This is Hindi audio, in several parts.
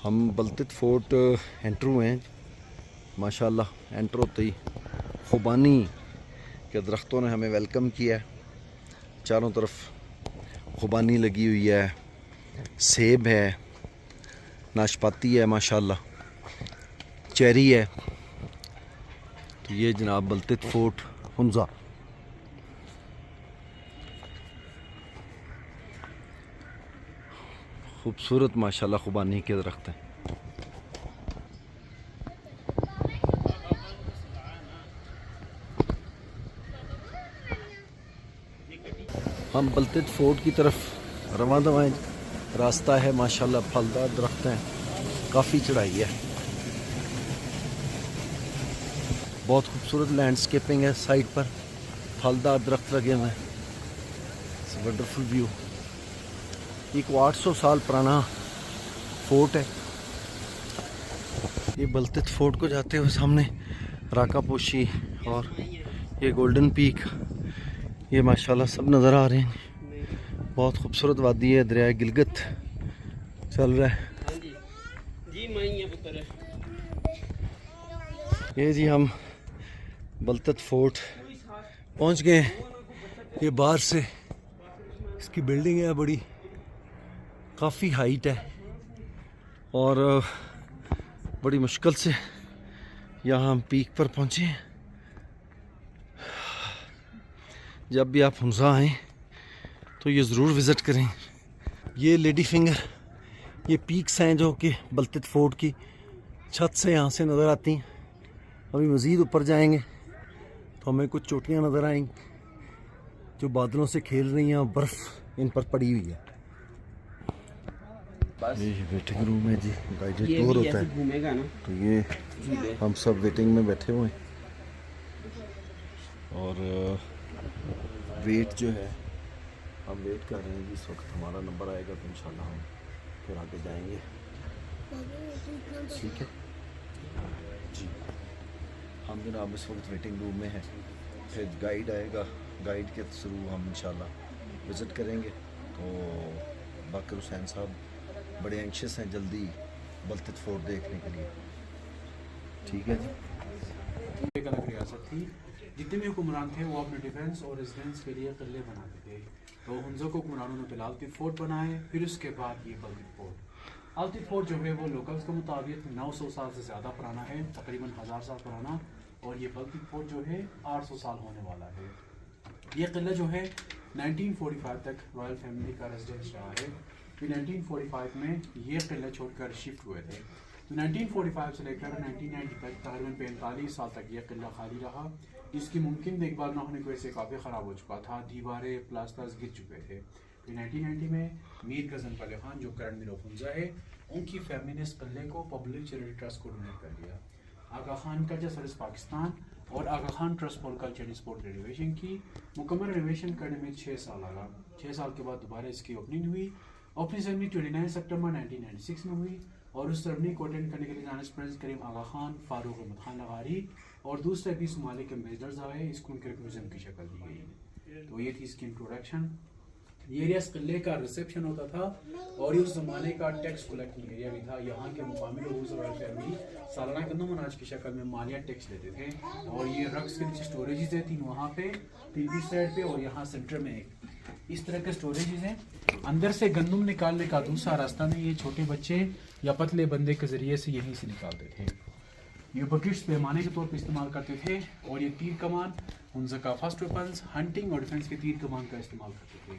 हम बलतित फोर्ट एंटर हुए हैं माशाल्लाह। एंटर होते ही खुबानी के दरख्तों ने हमें वेलकम किया है। चारों तरफ खुबानी लगी हुई है, सेब है, नाशपाती है माशाल्लाह, चेरी है। तो ये जनाब बलतित फोर्ट हुंजा। खूबसूरत माशाल्लाह खुबानी के दरख्त हैं। हम बलतित फोर्ट की तरफ रवां दवाएं। रास्ता है माशाल्लाह, फलदार दरख्त हैं, काफ़ी चढ़ाई है। बहुत खूबसूरत लैंडस्केपिंग है। साइड पर फलदार दरख्त लगे हुए हैं। It's wonderful view. एक 800 साल पुराना फोर्ट है। ये बलतित फोर्ट को जाते हुए सामने राकापोशी और ये गोल्डन पीक, ये माशाल्लाह सब नज़र आ रहे हैं। बहुत खूबसूरत वादी है। दरिया गिलगित चल रहा है। ये जी हम बलतित फोर्ट पहुंच गए। ये बाहर से इसकी बिल्डिंग है, बड़ी काफ़ी हाइट है और बड़ी मुश्किल से यहाँ हम पीक पर पहुँचे हैं। जब भी आप हुंजा आएँ तो ये ज़रूर विज़िट करें। ये लेडी फिंगर, ये पीक्स हैं जो कि बलतित फोर्ट की छत से यहाँ से नज़र आती हैं। अभी मज़ीद ऊपर जाएंगे तो हमें कुछ चोटियाँ नज़र आएंगी जो बादलों से खेल रही हैं और बर्फ़ इन पर पड़ी हुई है। ये वेटिंग रूम है जी, गाइडेड टूर होता है। तो ये हम सब वेटिंग में बैठे हुए हैं और वेट जो है हम वेट कर रहे हैं जी। इस वक्त हमारा नंबर आएगा तो इंशाल्लाह हम फिर आगे जाएंगे। ठीक है जी। हम जनाब इस वक्त वेटिंग रूम में हैं। फिर गाइड आएगा, गाइड के थ्रू हम इंशाल्लाह विज़िट करेंगे। तो बाकर हुसैन साहब बड़े एंशियस हैं जल्दी बलतित फोर्ट देखने के लिए। ठीक है जी। एक अलग रियासत थी। जितने भी हुक्मरान थे वो अपने डिफेंस और रेजिडेंस के लिए किले बनाते थे। तो हुंजा को हुक्मरानों ने पहले अल्तिफ फोर्ट बनाए, फिर उसके बाद ये बलतित फोर्ट। अल्तिफ फोर्ट जो है वो लोकल्स के मुताबिक 900 साल से ज़्यादा पुराना है, तकरीबन 1000 साल पुराना। और ये बलतित फोर्ट जो है 800 साल होने वाला है। ये किला जो है 1945 तक रॉयल फैमिली का रेजिडेंस रहा है। फिर 1945 में ये किला छोड़कर शिफ्ट हुए थे। तो 1945 से लेकर 1990 तक तकरीबन 45 साल तक यह किला खाली रहा। इसकी मुमकिन देखभाल न होने की वजह से काफ़ी ख़राब हो चुका था, दीवारें प्लास्टर्स गिर चुके थे। फिर 1990 में मीर गजन पले खान जो करंट मीर ऑफ हुंजा है, उनकी फैमिली ने इस किले को पब्लिक चैरिटी ट्रस्ट को डोनेट कर दिया। आगा खान कल्चर सर्विस पाकिस्तान और Aga Khan trust for culture and sport renovation की मुकम्मल रेनोवेशन करने में 6 साल लगा। 6 साल के बाद दोबारा इसकी ओपनिंग हुई। ओपनिंग सेरेमनी 29 सितंबर 1996 में हुई और उस सेरेमनी को अटेंड करने के लिए जानिब प्रेसिडेंट करीम आगा खान, फारूक अहमद खान लगारी और दूसरे 20 ममालिक के एम्बेसडर्स आए। इसको उनके म्यूजियम की शक्ल दी गई। तो ये थी इसकी इंट्रोडक्शन। ये एरिया किले का रिसेप्शन होता था और ये उस जमाने का टैक्स कलेक्टिंग एरिया भी था। यहाँ के मुकामी लोगों से रॉयल फैमिली सालाना गंदम अनाज की शक्ल में मालिया टैक्स लेते थे। और ये रक्स के नीचे स्टोरेजेस है 3 वहाँ पे, 3 साइड पे और यहाँ सेंटर में एक। इस तरह के स्टोरेजेस हैं। अंदर से गंदम निकालने का दूसरा रास्ता नहीं, ये छोटे बच्चे या पतले बंदे के जरिए से यहीं से निकालते थे। ये बकेट्स पैमाने के तौर पर इस्तेमाल करते थे। और ये तीर कमान हुंजा का फर्स्ट वेपन्स, हंटिंग और डिफेंस के तीर कमान का इस्तेमाल करते थे।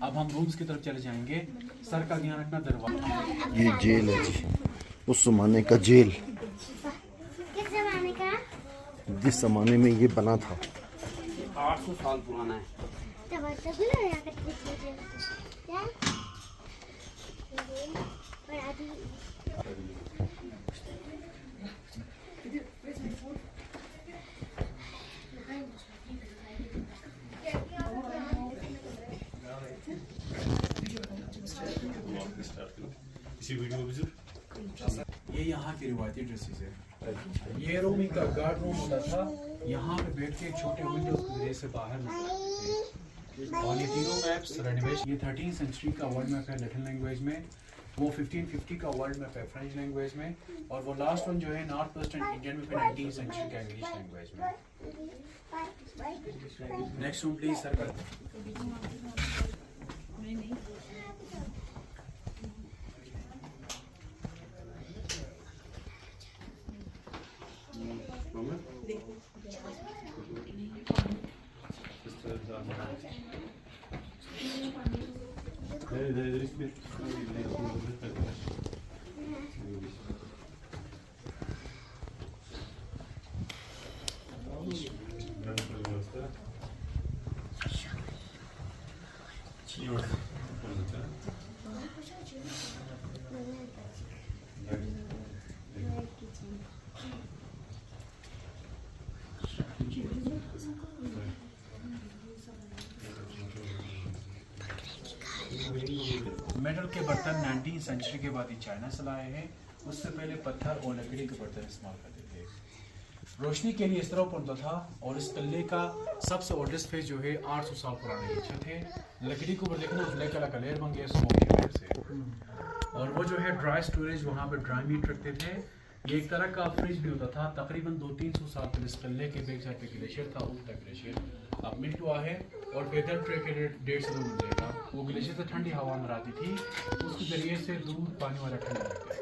अब हम रूम्स की तरफ चले जाएंगे। सर का ध्यान रखना, दरवाजा। ये जेल है जी, उस जमाने का जेल। किस जमाने का? जिस जमाने में ये बना था। 800 साल पुराना है। ये यहाँ की रिवायती ड्रेसेस है। ये रूम इनका गार्ड रूम होता था। यहाँ पे बैठ के छोटे विंडोज के जरिए से बाहर नजर आते थे। और ये तीनों मैप्स रेनोवेशन, ये 13th सेंचुरी का वर्ल्ड मैप है लैटिन लैंग्वेज में, वो 1550 का वर्ल्ड मैप है फ्रेंच लैंग्वेज में, और वो लास्ट वन जो है नॉर्थ वेस्टर्न इंडियन में 19th सेंचुरी का इंग्लिश लैंग्वेज में। Next room please sir. Metal के बर्तन 19th सेंचुरी के बाद ही चाइना से लाए हैं, उससे पहले पत्थर और लकड़ी के बर्तन इस्तेमाल करते थे। रोशनी के लिए इस तरह बनता था, और इस किले का सबसे ओल्डेस्ट फेस जो है 800 साल पुराने ये छत है। लकड़ी के ऊपर देखना ब्लैक वाला कलर बन गया स्मोक की वजह से। और वो जो है ड्राई स्टोरेज, वहाँ पे ड्राई मीट रखते थे। ये एक तरह का फ्रिज भी होता था। तकरीबन 200-300 साल पहले इस किले के बैक साइड पे ग्लेशियर था, उल्टा ग्लेशियर अब मिल्ट हुआ है, और वेदर ट्रे के 150 दूर मिलेगा। वो ग्लेशियर से ठंडी हवा में आती थी, उसके जरिए से दूध पानी वाला ठंडा रहता है।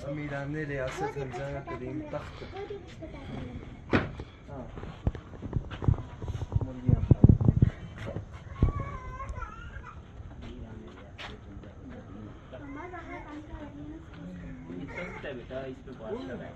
अमीरान रियासत हमजा करीम तख्त बेटा इस पे बात कर रहा है।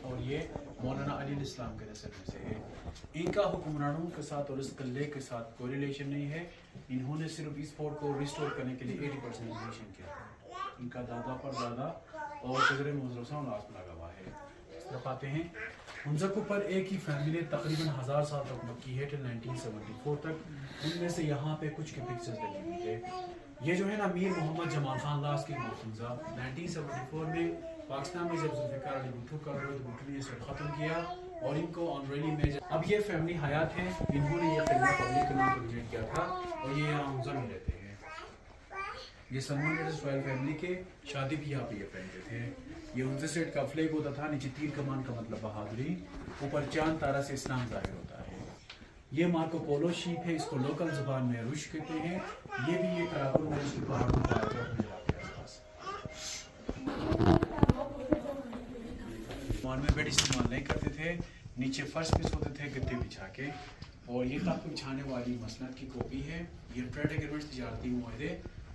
और ये मौलाना अली इस्लाम के नस्ल में से है। इनका हुक्मरानों के साथ और इस किले के साथ कोई रिलेशन नहीं है। इन्होंने सिर्फ इस फोर्ट को रिस्टोर करने के लिए 80% डोनेशन किया था। इनका दादा पर दादा और सदर मुजरसा लास्ट लगा हुआ है। दिखाते हैं हुंज़ा पर एक ही फैमिली ने तकरीबन 1000 साल तक की है, टिल 1974 तक। उनमें से यहाँ पे कुछ के पिक्चर्स लगी हुई है। ये जो है ना मीर मोहम्मद जमाल खान दास की हुंज़ा 1974 में पाकिस्तान में जब जुल्फ़िकार अली भुट्टो का भुट्टो ने इसे ख़त्म किया और इनको ऑनरेडी में अब ये फैमिली हयात है। इन्होंने ये किला पब्लिक के नाम पर विजिट किया था और ये यहाँ हुंज़ा में रहते हैं। ये सलमान रॉयल फैमिली के शादी भी यहाँ पे ये पहनते थे। ये हुंज़ा स्टेट का फ्लैग होता था, नीचे तीर कमान का मतलब बहादुरी, ऊपर चांद तारा से इस्लाम जाहिर होता है। ये मार्को पोलो शीप है, इसको लोकल जुबान में रुश कहते हैं। ये भी ये कराकुल में इसकी पहाड़ों में पाया जाता है आसपास। में बेड इस्तेमाल नहीं करते थे, नीचे फर्श पे सोते थे गद्दे बिछा के। और ये तख्त बिछाने वाली मसनद की कॉपी है। ये ट्रेड एग्रीमेंट्स तिजारती मुआहदे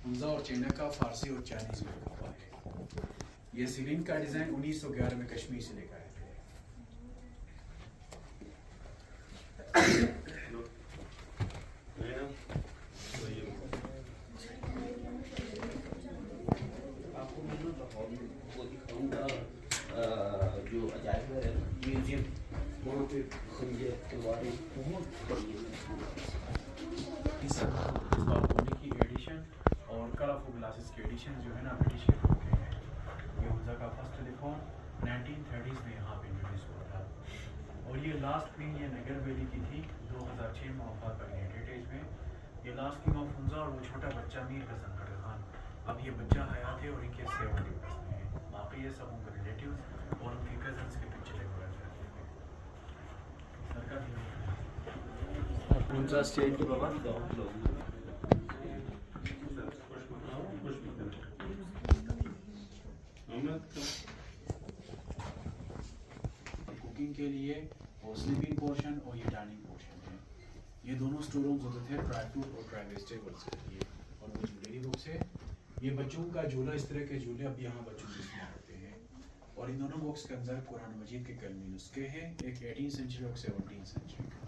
हुंज़ा और चाइना का फारसी और चाइनीज में हुआ है। ये सीलिंग का डिज़ाइन 1911 में कश्मीर से लेकर आए थे। आपको मैं वो दिखाऊंगा जो अजायब है म्यूजियम, वहाँ पे खंजर तलवारें बहुत बड़ी है। इस बालकोनी की एडिशन और कलरफुल ग्लासेस की एडिशन जो है ना ब्रिटिश के होते हैं। ये हुंज़ा का फर्स्ट टेलीफोन 1930s में यहाँ पे इंट्रोड्यूस हुआ था। और ये लास्ट क्वीन ये नगर वैली की थी, 2006 में वफात कर गई हेरिटेज में। ये लास्ट किंग ऑफ हुंज़ा और वो छोटा बच्चा मीर हसन खान। अब ये बच्चा हयात है और इनके 70 में है। बाकी ये सब उनके रिलेटिव्स और उनके कजन्स के पिक्चर वगैरह। कौन सा स्टेट के बाबा? कुकिंग के लिए और स्लीपिंग पोर्शन और ये डाइनिंग पोर्शन है। ये दोनों स्टोर रूम्स होते थे ड्राई फ्रूट और ड्राई वेजिटेबल्स के लिए। और वो झूले बुक्स है। ये बच्चों का झूला, इस तरह के झूले अब यहाँ बच्चों के इस्तेमाल होते हैं। और इन दोनों बॉक्स के अंदर कुरान मजीद के कलमी नुस्खे हैं, एक 18th सेंचुरी और 17th सेंचुरी का।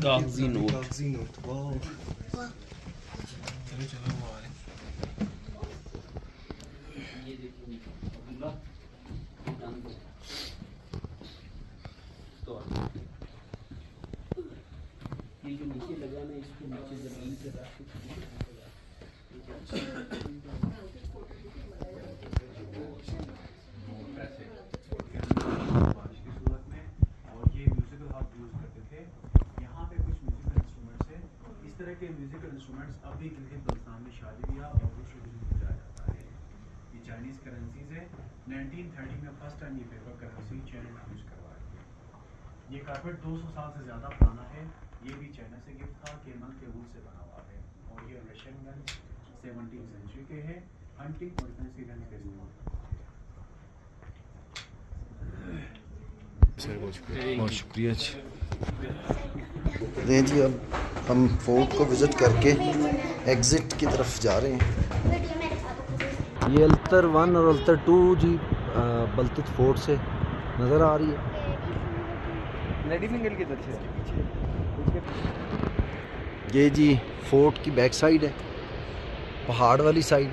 कागजी नोट। वाह। चलो चलो वो आ रहे हैं। ये देखिए अब्दुल्ला तो ये जो नीचे लगाना है इसको नीचे जमीन पे रख के बारिश की सूरत में। और ये म्यूजिकल हब यूज करते थे। यहाँ पे कुछ म्यूजिकल इंस्ट्रूमेंट्स है। इस तरह के म्यूजिकल इंस्ट्रूमेंट्स अभी गिलगित बल्तिस्तान में शादी ब्याह और दूसरे दिन बजाया जाता है। ये चाइनीज करेंसीज है। 1930 में फर्स्ट टाइम ये पेपर करेंसी चाइना यूज करवाया गया। ये कारपेट 200 साल से ज़्यादा पुराना है। ये भी चाइना से गिफ्ट था, केमल के वुड से बना हुआ है। और ये रशियन गन 17th सेंचुरी के है। हंटिंग और डिफेंस के गन के इस्तेमाल बहुत शुक्रिया जी। दें जी, अब हम फोर्ट को विज़िट करके एग्ज़िट की तरफ जा रहे हैं। ये अल्तर 1 और अल्तर 2 जी बल्तित फोर्ट से नज़र आ रही है। लेडी फिंगर किधर से? ये जी फोर्ट की बैक साइड है, पहाड़ वाली साइड।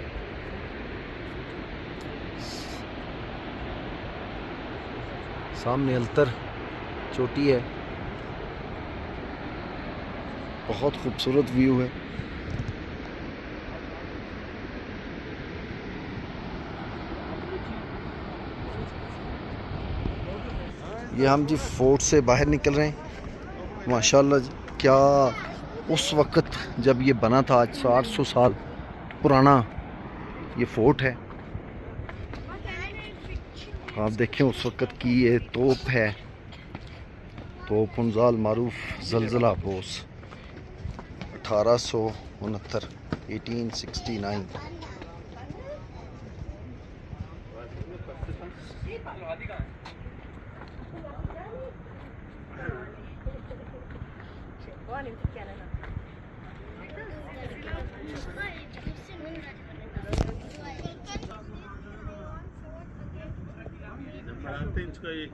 सामने अल्तर चोटी है, बहुत खूबसूरत व्यू है। ये हम जी फोर्ट से बाहर निकल रहे हैं। माशाल्लाह जी, क्या उस वक़्त जब ये बना था, आज 800 साल पुराना ये फोर्ट है। आप देखें उस वक़्त की ये तोप है, तोप उनजाल मारूफ ज़लज़ला बोस 1869 1869। Inch का ये